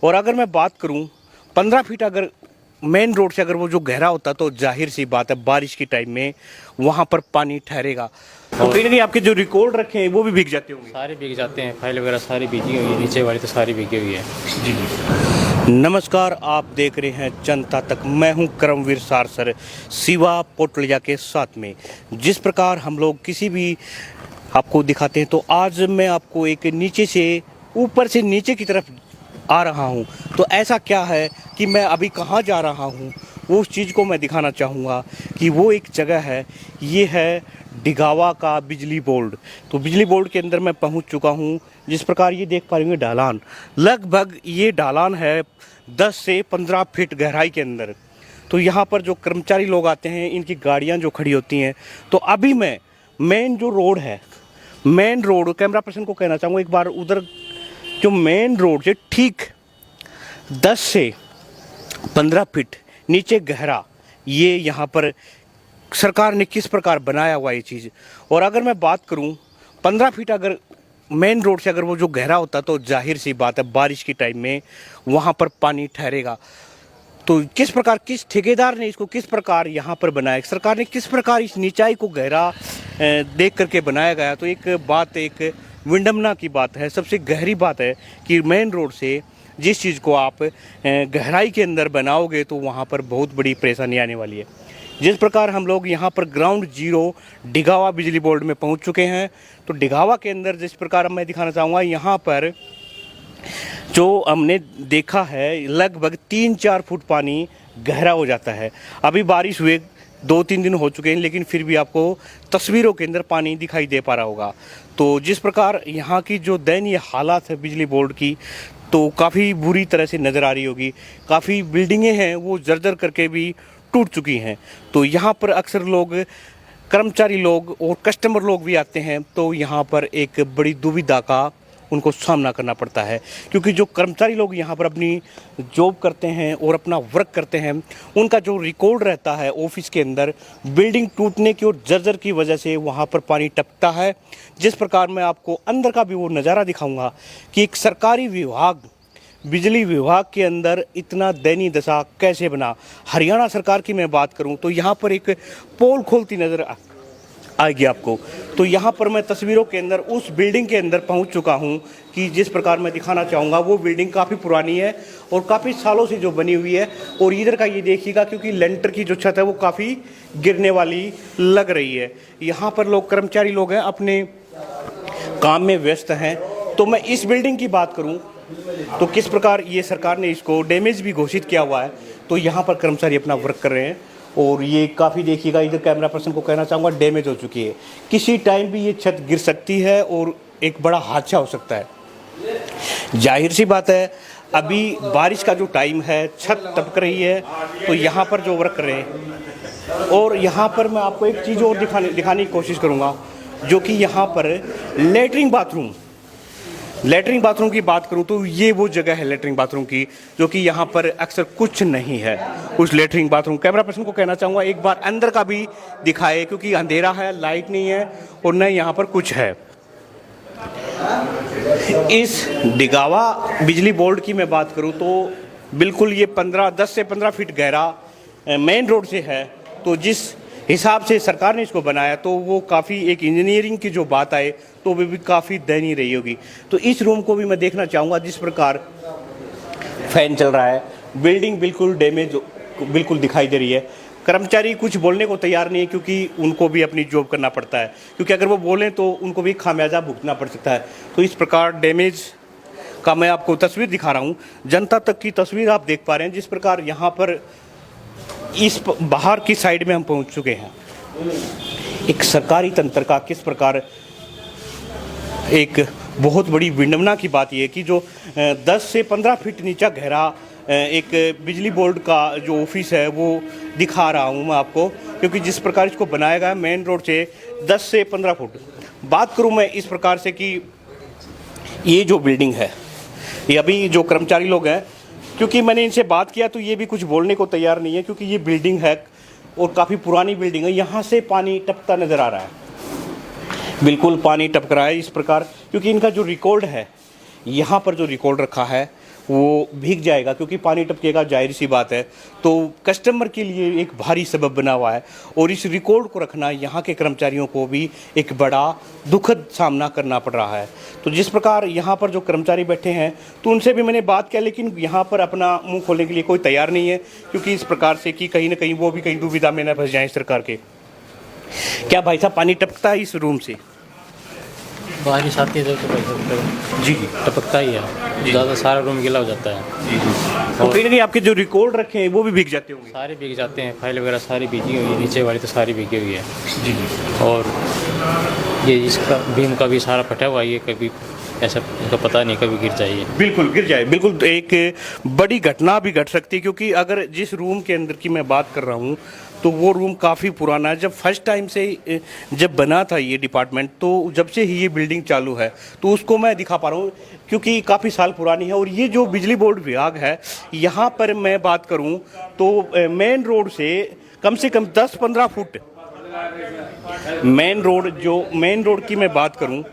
और अगर मैं बात करूं 15 फीट अगर मेन रोड से अगर वो जो गहरा होता तो जाहिर सी बात है बारिश के टाइम में वहाँ पर पानी ठहरेगा तो कहीं ना कहीं आपके जो रिकॉर्ड रखे हैं वो भी भीग जाते होंगे। सारे भीग जाते हैं, फाइल वगैरह सारी भीगी हुई है, नीचे वाली तो सारी भीगी हुई है। जी जी। नमस्कार, आप देख रहे हैं जनता तक। मैं हूं करमवीर सारसर सिवा पोटलिया के साथ में। जिस प्रकार हम लोग किसी भी आपको दिखाते हैं तो आज मैं आपको एक नीचे से ऊपर से नीचे की तरफ आ रहा हूं। तो ऐसा क्या है कि मैं अभी कहां जा रहा हूं वो उस चीज़ को मैं दिखाना चाहूँगा कि वो एक जगह है, ये है डिगावा का बिजली बोर्ड। तो बिजली बोर्ड के अंदर मैं पहुंच चुका हूं। जिस प्रकार ये देख पा रहे होंगे ढालान, लगभग ये ढालान है 10 से 15 फीट गहराई के अंदर। तो यहाँ पर जो कर्मचारी लोग आते हैं, इनकी गाड़ियाँ जो खड़ी होती हैं, तो अभी मैं मेन जो रोड है, मेन रोड कैमरा पर्सन को कहना चाहूँगा एक बार उधर जो मेन रोड से ठीक 10 से 15 फीट नीचे गहरा ये यहाँ पर सरकार ने किस प्रकार बनाया हुआ ये चीज़। और अगर मैं बात करूँ 15 फीट अगर मेन रोड से अगर वो जो गहरा होता तो जाहिर सी बात है बारिश के टाइम में वहाँ पर पानी ठहरेगा। तो किस प्रकार किस ठेकेदार ने इसको किस प्रकार यहाँ पर बनाया, सरकार ने किस प्रकार इस निचाई को गहरा देख करके बनाया गया। तो एक बात, एक विडंबना की बात है, सबसे गहरी बात है कि मेन रोड से जिस चीज़ को आप गहराई के अंदर बनाओगे तो वहाँ पर बहुत बड़ी परेशानी आने वाली है। जिस प्रकार हम लोग यहाँ पर ग्राउंड जीरो डिगावा बिजली बोर्ड में पहुँच चुके हैं। तो डिगावा के अंदर जिस प्रकार मैं दिखाना चाहूँगा, यहाँ पर जो हमने देखा है लगभग 3-4 फुट पानी गहरा हो जाता है। अभी बारिश हुए 2-3 दिन हो चुके हैं, लेकिन फिर भी आपको तस्वीरों के अंदर पानी दिखाई दे पा रहा होगा। तो जिस प्रकार यहाँ की जो दयनीय हालात है बिजली बोर्ड की, तो काफ़ी बुरी तरह से नज़र आ रही होगी। काफ़ी बिल्डिंगें हैं वो जर्जर करके भी टूट चुकी हैं। तो यहाँ पर अक्सर लोग, कर्मचारी लोग और कस्टमर लोग भी आते हैं, तो यहाँ पर एक बड़ी दुविधा का उनको सामना करना पड़ता है। क्योंकि जो कर्मचारी लोग यहाँ पर अपनी जॉब करते हैं और अपना वर्क करते हैं, उनका जो रिकॉर्ड रहता है ऑफिस के अंदर, बिल्डिंग टूटने की और जर्जर की वजह से वहाँ पर पानी टपकता है। जिस प्रकार मैं आपको अंदर का भी वो नज़ारा दिखाऊंगा कि एक सरकारी विभाग, बिजली विभाग के अंदर इतना दयनीय दशा कैसे बना। हरियाणा सरकार की मैं बात करूँ तो यहाँ पर एक पोल खोलती नज़र आएगी आपको। तो यहाँ पर मैं तस्वीरों के अंदर उस बिल्डिंग के अंदर पहुँच चुका हूँ कि जिस प्रकार मैं दिखाना चाहूँगा। वो बिल्डिंग काफ़ी पुरानी है और काफ़ी सालों से जो बनी हुई है। और इधर का ये देखिएगा, क्योंकि लेंटर की जो छत है वो काफ़ी गिरने वाली लग रही है। यहाँ पर लोग, कर्मचारी लोग हैं, अपने काम में व्यस्त हैं। तो मैं इस बिल्डिंग की बात करूँ तो किस प्रकार ये सरकार ने इसको डैमेज भी घोषित किया हुआ है। तो यहाँ पर कर्मचारी अपना वर्क कर रहे हैं और ये काफ़ी, देखिएगा इधर कैमरा पर्सन को कहना चाहूँगा, डैमेज हो चुकी है। किसी टाइम भी ये छत गिर सकती है और एक बड़ा हादसा हो सकता है। जाहिर सी बात है अभी बारिश का जो टाइम है, छत टपक रही है, तो यहाँ पर जो वर्क कर रहे हैं। और यहाँ पर मैं आपको एक चीज़ और दिखाने की कोशिश करूँगा, जो कि यहाँ पर लेटरिन बाथरूम की बात करूं तो ये वो जगह है लेटरिन बाथरूम की, जो कि यहाँ पर अक्सर कुछ नहीं है उस लेटरिन बाथरूम। कैमरा पर्सन को कहना चाहूँगा एक बार अंदर का भी दिखाए, क्योंकि अंधेरा है, लाइट नहीं है और न यहाँ पर कुछ है। इस डिगावा बिजली बोर्ड की मैं बात करूँ तो बिल्कुल ये 10 से 15 फीट गहरा मेन रोड से है। तो जिस हिसाब से सरकार ने इसको बनाया तो वो काफ़ी एक इंजीनियरिंग की जो बात आए तो वो भी काफ़ी दयनीय रही होगी। तो इस रूम को भी मैं देखना चाहूँगा। जिस प्रकार फैन चल रहा है, बिल्डिंग बिल्कुल डैमेज बिल्कुल दिखाई दे रही है। कर्मचारी कुछ बोलने को तैयार नहीं है, क्योंकि उनको भी अपनी जॉब करना पड़ता है, क्योंकि अगर वो बोलें तो उनको भी खामियाजा भुगतना पड़ सकता है। तो इस प्रकार डैमेज का मैं आपको तस्वीर दिखा रहा हूँ। जनता तक की तस्वीर आप देख पा रहे हैं। जिस प्रकार यहाँ पर इस बाहर की साइड में हम पहुंच चुके हैं। एक सरकारी तंत्र का किस प्रकार, एक बहुत बड़ी विडंबना की बात यह है कि जो 10 से 15 फीट नीचा गहरा एक बिजली बोर्ड का जो ऑफिस है वो दिखा रहा हूं मैं आपको, क्योंकि जिस प्रकार इसको बनाया गया है मेन रोड से 10 से 15 फुट। बात करूं मैं इस प्रकार से कि ये जो बिल्डिंग है, ये अभी जो कर्मचारी लोग हैं, क्योंकि मैंने इनसे बात किया तो ये भी कुछ बोलने को तैयार नहीं है, क्योंकि ये बिल्डिंग है और काफ़ी पुरानी बिल्डिंग है। यहाँ से पानी टपकता नज़र आ रहा है, बिल्कुल पानी टपक रहा है इस प्रकार, क्योंकि इनका जो रिकॉर्ड है, यहाँ पर जो रिकॉर्ड रखा है वो भीग जाएगा, क्योंकि पानी टपकेगा, जाहिर सी बात है। तो कस्टमर के लिए एक भारी सबब बना हुआ है, और इस रिकॉर्ड को रखना यहाँ के कर्मचारियों को भी एक बड़ा दुखद सामना करना पड़ रहा है। तो जिस प्रकार यहाँ पर जो कर्मचारी बैठे हैं, तो उनसे भी मैंने बात किया, लेकिन यहाँ पर अपना मुंह खोलने के लिए कोई तैयार नहीं है, क्योंकि इस प्रकार से कि कहीं ना कहीं वो भी कहीं दुविधा में न फंस जाएं सरकार के। क्या भाई साहब पानी टपकता है इस रूम से? बारिश आती है तो भाई जी टपकता ही है, ज़्यादा सारा रूम गीला हो जाता है। जी। तो कहीं ना कहीं आपके जो रिकॉर्ड रखे हैं वो भी भीग जाते होंगे। सारे भीग जाते हैं, फाइल वगैरह सारी भीगी हुई है, नीचे वाली तो सारी भीगी हुई है। जी। और ये इसका बीम का भी सारा फटा हुआ है, ये कभी ऐसा इसका पता नहीं कभी गिर जाइए। बिल्कुल गिर जाए, बिल्कुल एक बड़ी घटना भी घट सकती है, क्योंकि अगर जिस रूम के अंदर की मैं बात कर रहा हूँ तो वो रूम काफ़ी पुराना है। जब फर्स्ट टाइम से जब बना था ये डिपार्टमेंट, तो जब से ही ये बिल्डिंग चालू है, तो उसको मैं दिखा पा रहा हूँ, क्योंकि काफ़ी साल पुरानी है। और ये जो बिजली बोर्ड विभाग है, यहाँ पर मैं बात करूँ तो मेन रोड से कम 10-15 फुट, मेन रोड की मैं बात करूँ,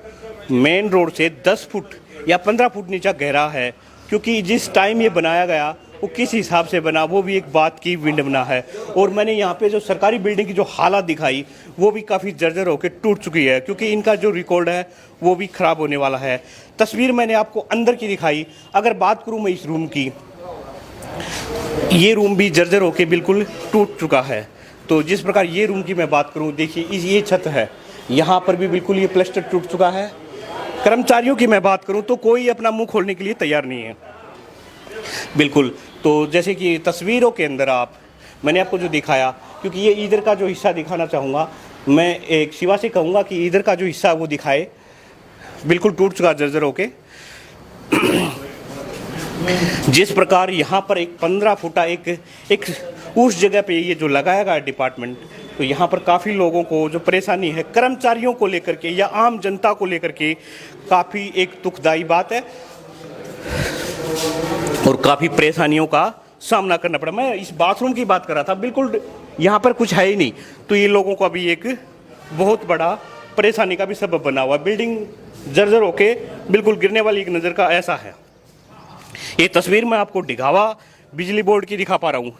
मेन रोड से 10 फुट या 15 फुट नीचा गहरा है, क्योंकि जिस टाइम ये बनाया गया वो किस हिसाब से बना, वो भी एक बात की विडंबना है। और मैंने यहाँ पे जो सरकारी बिल्डिंग की जो हालत दिखाई, वो भी काफ़ी जर्जर होकर टूट चुकी है, क्योंकि इनका जो रिकॉर्ड है वो भी ख़राब होने वाला है। तस्वीर मैंने आपको अंदर की दिखाई। अगर बात करूँ मैं इस रूम की, ये रूम भी जर्जर होकर बिल्कुल टूट चुका है। तो जिस प्रकार ये रूम की मैं बात करूँ, देखिए ये छत है, यहाँ पर भी बिल्कुल ये प्लास्टर टूट चुका है। कर्मचारियों की मैं बात करूं तो कोई अपना मुंह खोलने के लिए तैयार नहीं है, बिल्कुल। तो जैसे कि तस्वीरों के अंदर मैंने आपको जो दिखाया, क्योंकि ये इधर का जो हिस्सा दिखाना चाहूँगा, मैं एक शिवा से कहूँगा कि इधर का जो हिस्सा वो दिखाए, बिल्कुल टूट चुका जर्जर होके। जिस प्रकार यहाँ पर एक 15 फुटा एक उस जगह पे ये जो लगाया गया डिपार्टमेंट, तो यहाँ पर काफ़ी लोगों को जो परेशानी है, कर्मचारियों को लेकर के या आम जनता को लेकर के, काफ़ी एक दुखदायी बात है, और काफ़ी परेशानियों का सामना करना पड़ा। मैं इस बाथरूम की बात कर रहा था, बिल्कुल यहाँ पर कुछ है ही नहीं, तो ये लोगों को अभी एक बहुत बड़ा परेशानी का भी सबब बना हुआ। बिल्डिंग जर्जर होके बिल्कुल गिरने वाली एक नज़र का ऐसा है। ये तस्वीर मैं आपको डिघावा बिजली बोर्ड की दिखा पा रहा हूँ।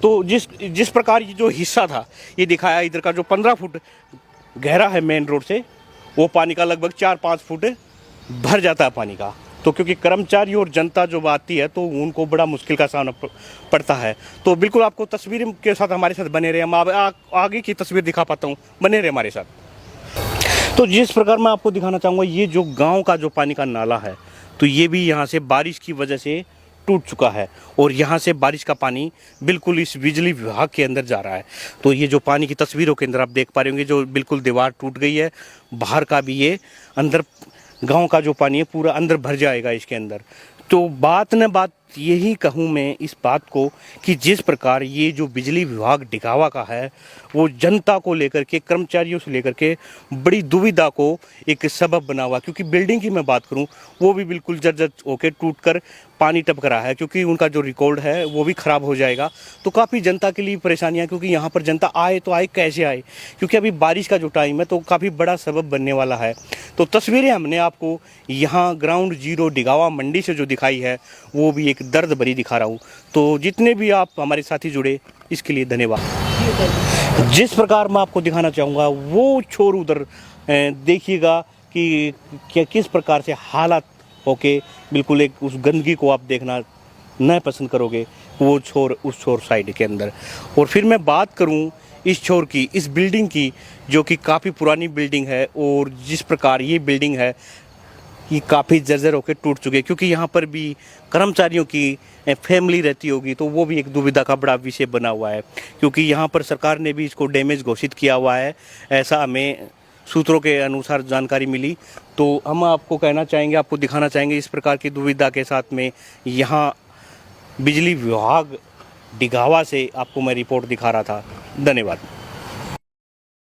तो जिस प्रकार ये जो हिस्सा था ये दिखाया, इधर का जो 15 फुट गहरा है मेन रोड से, वो पानी का लगभग 4-5 फुट भर जाता है पानी का। तो क्योंकि कर्मचारी और जनता जो आती है, तो उनको बड़ा मुश्किल का सामना पड़ता है। तो बिल्कुल आपको तस्वीर के साथ हमारे साथ बने रहे, हम आगे की तस्वीर दिखा पाता हूँ, बने रहे हमारे साथ। तो जिस प्रकार मैं आपको दिखाना चाहूँगा, ये जो गाँव का जो पानी का नाला है, तो ये भी यहाँ से बारिश की वजह से टूट चुका है, और यहाँ से बारिश का पानी बिल्कुल इस बिजली विभाग के अंदर जा रहा है। तो ये जो पानी की तस्वीरों के अंदर आप देख पा रहे होंगे, जो बिल्कुल दीवार टूट गई है, बाहर का भी ये अंदर गांव का जो पानी है पूरा अंदर भर जाएगा इसके अंदर। तो बात यही कहूँ मैं इस बात को, कि जिस प्रकार ये जो बिजली विभाग डिघावा का है, वो जनता को लेकर के, कर्मचारियों से लेकर के बड़ी दुविधा को एक सबब बना हुआ। क्योंकि बिल्डिंग की मैं बात करूं, वो भी बिल्कुल जर्जर होकर टूट कर पानी टपक रहा है, क्योंकि उनका जो रिकॉर्ड है वो भी ख़राब हो जाएगा। तो काफ़ी जनता के लिए परेशानियाँ, क्योंकि यहाँ पर जनता आए तो आए कैसे आए, क्योंकि अभी बारिश का जो टाइम है, तो काफ़ी बड़ा सबब बनने वाला है। तो तस्वीरें हमने आपको यहाँ ग्राउंड जीरो डिघावा मंडी से जो दिखाई है, वो भी एक दर्द भरी दिखा रहा हूँ। तो जितने भी आप हमारे साथी जुड़े, इसके लिए धन्यवाद। जिस प्रकार मैं आपको दिखाना चाहूँगा, वो छोर उधर देखिएगा कि किस प्रकार से हालात होके, बिल्कुल एक उस गंदगी को आप देखना न पसंद करोगे, वो छोर उस छोर साइड के अंदर। और फिर मैं बात करूँ इस छोर की, इस बिल्डिंग की, जो कि काफ़ी पुरानी बिल्डिंग है, और जिस प्रकार ये बिल्डिंग है, ये काफ़ी जर्जर होकर टूट चुके हैं, क्योंकि यहाँ पर भी कर्मचारियों की फैमिली रहती होगी, तो वो भी एक दुविधा का बड़ा विषय बना हुआ है। क्योंकि यहाँ पर सरकार ने भी इसको डैमेज घोषित किया हुआ है, ऐसा हमें सूत्रों के अनुसार जानकारी मिली। तो हम आपको कहना चाहेंगे, आपको दिखाना चाहेंगे, इस प्रकार की दुविधा के साथ में यहाँ बिजली विभाग डिघावा से आपको मैं रिपोर्ट दिखा रहा था। धन्यवाद।